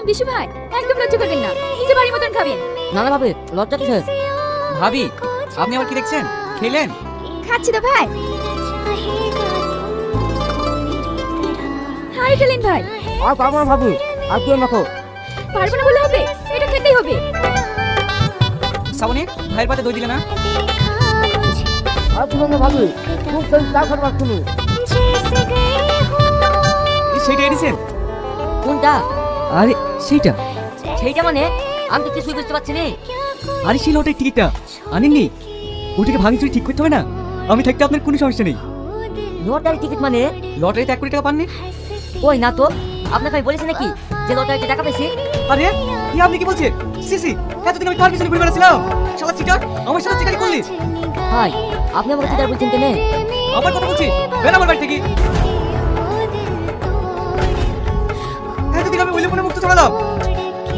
বিশু ভাই একদম লজ্জা করবেন না, নিজে বাড়ির মতন খাবেন। না না ভাবি, লজ্জা কিসের? ভাবি আপনি আবার কি দেখছেন? খেলেন? খাচ্ছি তো ভাই। হাই খেলেন ভাই। আর পারবো না ভাবি, আর কি মাখো? পারবো না বলে হবে, এটা খেতেই হবে। শ্রাবণী ভাইয়ের পাতে দই দিলে না? আর তুমি না ভাবি, খুব সেই চা খাবার তুমি। সেইটা এনেছেন? কোনটা? আরে সেইটা। সেইটা মানে আমি তো কিছুই বুঝতে পারছি না। আরে সেই লটের টিকিটটা আনেননি? ওটাকে ভাঙি চুরি ঠিক করতে হবে না? আমি থাকতে আপনার কোনো সমস্যা নেই। লটারি টিকিট মানে? লটারিতে 1 কোটি টাকা পাননি? ওই না তো, আপনাকে আমি বলেছি নাকি যে লটারিতে টাকা পেয়েছি? আরে কি আপনি কি বলছেন? সিসি এতদিন আমি কার পিছনে ঘুরে বেড়াচ্ছিলাম? শালা চিটার, আমার সাথে চিটারি করলি? ভাই আপনি আমাকে চিটার বলছেন কেন? আবার কথা বলছি, বের আমার বাড়ি থেকে। এতদিন আমি ওইলে মনে মুক্ত চলালাম,